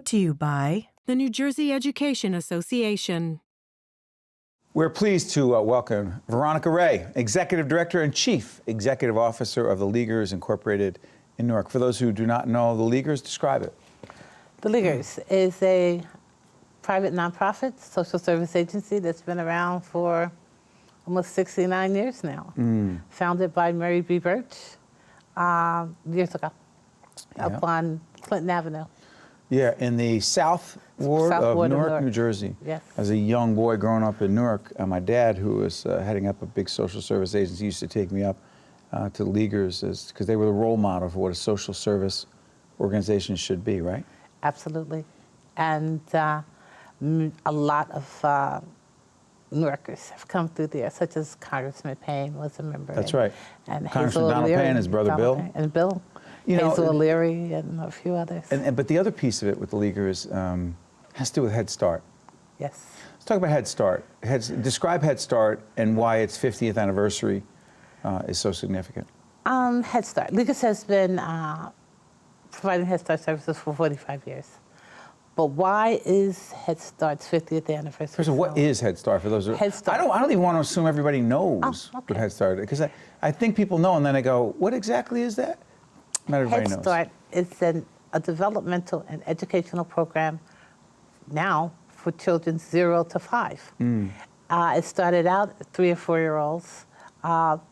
to you by the New Jersey Education Association. We're pleased to welcome Veronica Ray, Executive Director and Chief Executive Officer of the Leaguers Incorporated in Newark. For those who do not know the Leaguers, describe it. The Leaguers is a private nonprofit social service agency that's been around for almost 69 years now. Founded by Mary B. Birch years ago up on Clinton Avenue. Yeah, in the South Ward of Newark, New Jersey. Yes. As a young boy growing up in Newark, my dad, who was heading up a big social service agency, used to take me up to the Leaguers because they were the role model for what a social service organization should be, right? Absolutely. And a lot of Newarkers have come through there, such as Congressman Payne was a member. That's right. And Congressman Donald Payne, his brother Bill. And Bill. Hazel O'Leary and a few others. But the other piece of it with the Leaguers has to do with Head Start. Yes. Let's talk about Head Start. Describe Head Start and why its 50th anniversary is so significant. Head Start. Leaguers has been providing Head Start services for 45 years. But why is Head Start's 50th anniversary? First of all, what is Head Start for those who... Head Start. I don't even want to assume everybody knows what Head Start is, because I think people know, and then I go, what exactly is that? Not everybody knows. Head Start is a developmental and educational program now for children 0 to 5. It started out 3 or 4-year-olds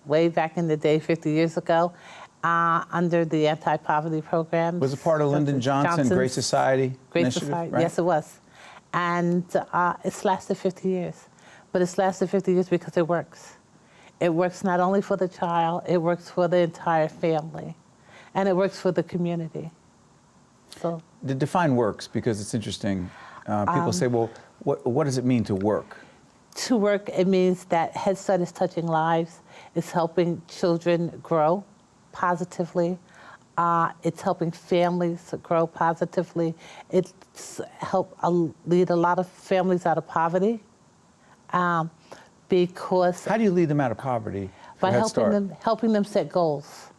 way back in the day, 50 years ago, under the anti-poverty program. Was it part of Lyndon Johnson's Great Society initiative, Society, right? yes, it was. And it's lasted 50 years. But it's lasted 50 years because it works. It works not only for the child, it works for the entire family. And it works for the community. So, Define works, because it's interesting. People say, well, what does it mean to work? To work, it means that Head Start is touching lives. It's helping children grow positively. It's helping families grow positively. It's helped lead a lot of families out of poverty. Because how do you lead them out of poverty? By helping them set goals.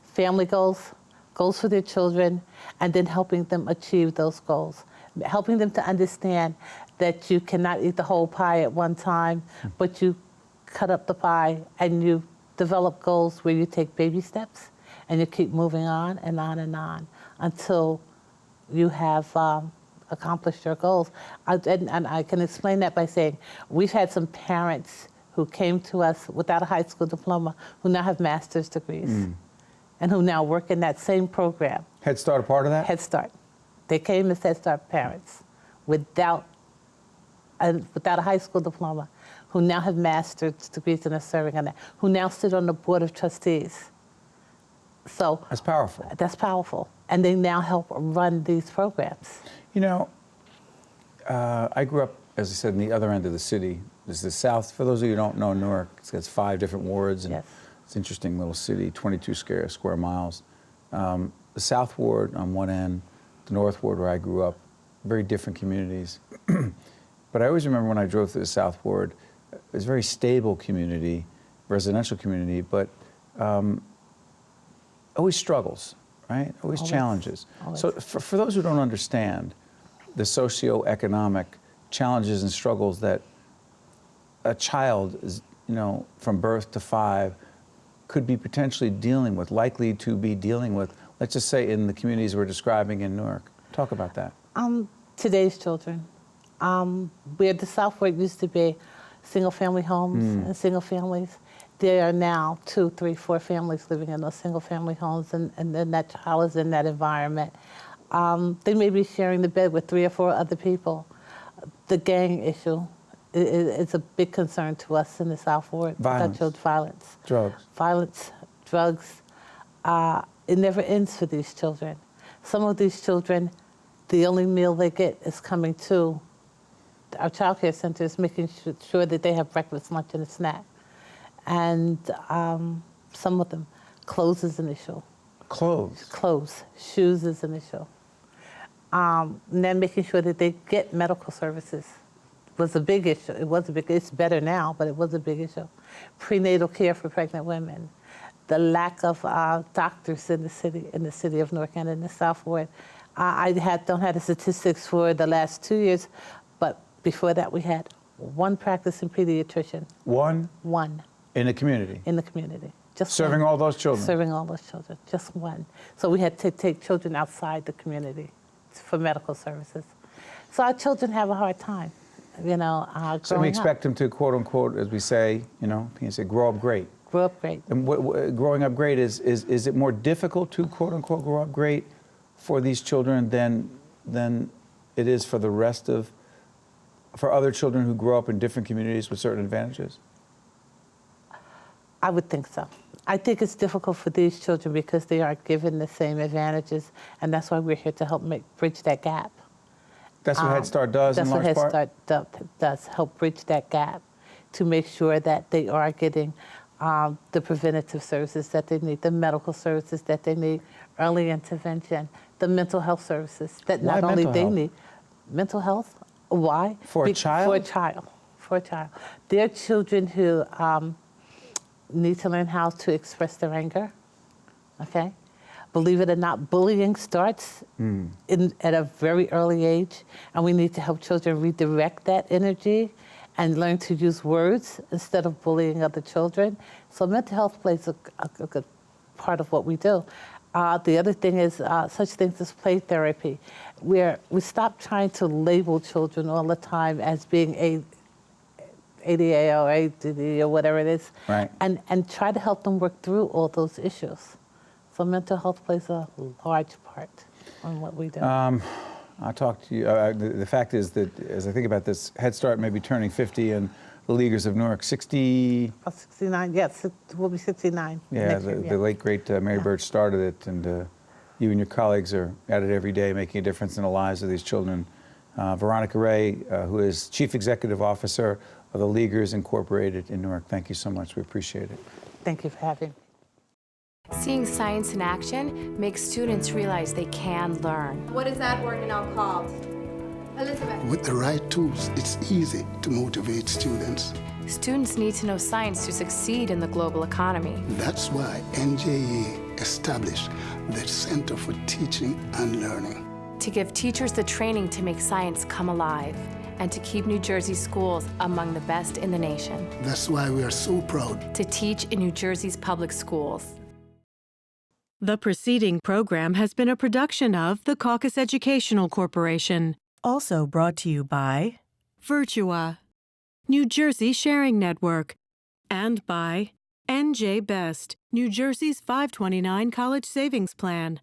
Family goals, goals for their children, and then helping them achieve those goals. Helping them to understand that you cannot eat the whole pie at one time, but you cut up the pie and you develop goals where you take baby steps and you keep moving on and on until you have accomplished your goals. And I can explain that by saying we've had some parents who came to us without a high school diploma who now have master's degrees. And who now work in that same program. Head Start a part of that? Head Start. They came as Head Start parents without a high school diploma, who now have master's degrees and are serving on that, who now sit on the board of trustees. So that's powerful. That's powerful. And they now help run these programs. You know, I grew up, as I said, in the other end of the city. There's the South. For those of you who don't know Newark, it's got 5 different wards. And yes. It's an interesting little city, 22 square miles. The South Ward on one end, the North Ward where I grew up, very different communities. But I always remember when I drove through the South Ward, it was a very stable community, residential community, but always struggles, right? Always challenges. Always. So for those who don't understand the socioeconomic challenges and struggles that a child is, from birth to 5, could be potentially dealing with, likely to be dealing with, let's just say in the communities we're describing in Newark. Talk about that. Today's children. Where the South Ward used to be single-family homes and single families, there are now 2, 3, 4 families living in those single-family homes, and then that child is in that environment. They may be sharing the bed with 3 or 4 other people. The gang issue. It's a big concern to us in the South Ward. Violence. Violence. Drugs. Violence, drugs. It never ends for these children. Some of these children, the only meal they get is coming to our child care centers, making sure that they have breakfast, lunch, and a snack. And some of them, clothes is an issue. Clothes? Clothes. Shoes is an issue. And then making sure that they get medical services was a big issue. It's better now, but it was a big issue. Prenatal care for pregnant women. The lack of doctors in the city of Newark and in the South Ward. don't have the statistics for the last 2 years, but before that we had one practicing pediatrician. One One in the community. in the community. Just Serving one. all those children. Serving all those children, just one. So we had to take children outside the community for medical services. So our children have a hard time, you know, So we growing expect up. them to, quote unquote, as we say, you know, you say, grow up great. Grow up great. And growing up great, is it more difficult to, quote unquote, grow up great for these children than it is for the rest of, for other children who grow up in different communities with certain advantages? I would think so. I think it's difficult for these children because they aren't given the same advantages, and that's why we're here to help bridge that gap. That's what Head Start does in large part? That's what Head Start does, help bridge that gap to make sure that they are getting the preventative services that they need, the medical services that they need, early intervention, the mental health services that Why not only mental they health? need. Mental health, why? For a child? For a child, for a child. There are children who need to learn how to express their anger, okay? Believe it or not, bullying starts at a very early age, and we need to help children redirect that energy and learn to use words instead of bullying other children. So mental health plays a good part of what we do. The other thing is such things as play therapy, where we stop trying to label children all the time as being ADA or ADD or whatever it is, Right. and try to help them work through all those issues. So mental health plays a large part on what we do. I'll talk to you. The fact is that as I think about this, Head Start may be turning 50, and the Leaguers of Newark 60. 69, yes, we'll be 69 Yeah, next year, the late great Mary Birch started it, and you and your colleagues are at it every day, making a difference in the lives of these children. Veronica Ray, who is Chief Executive Officer of the Leaguers Incorporated in Newark. Thank you so much. We appreciate it. Thank you for having me. Seeing science in action makes students realize they can learn. What is that organelle called? Elizabeth. With the right tools, it's easy to motivate students. Students need to know science to succeed in the global economy. That's why NJA established the Center for Teaching and Learning. To give teachers the training to make science come alive and to keep New Jersey schools among the best in the nation. That's why we are so proud To teach in New Jersey's public schools. The preceding program has been a production of the Caucus Educational Corporation. Also brought to you by Virtua, New Jersey Sharing Network, and by NJ Best, New Jersey's 529 College Savings Plan.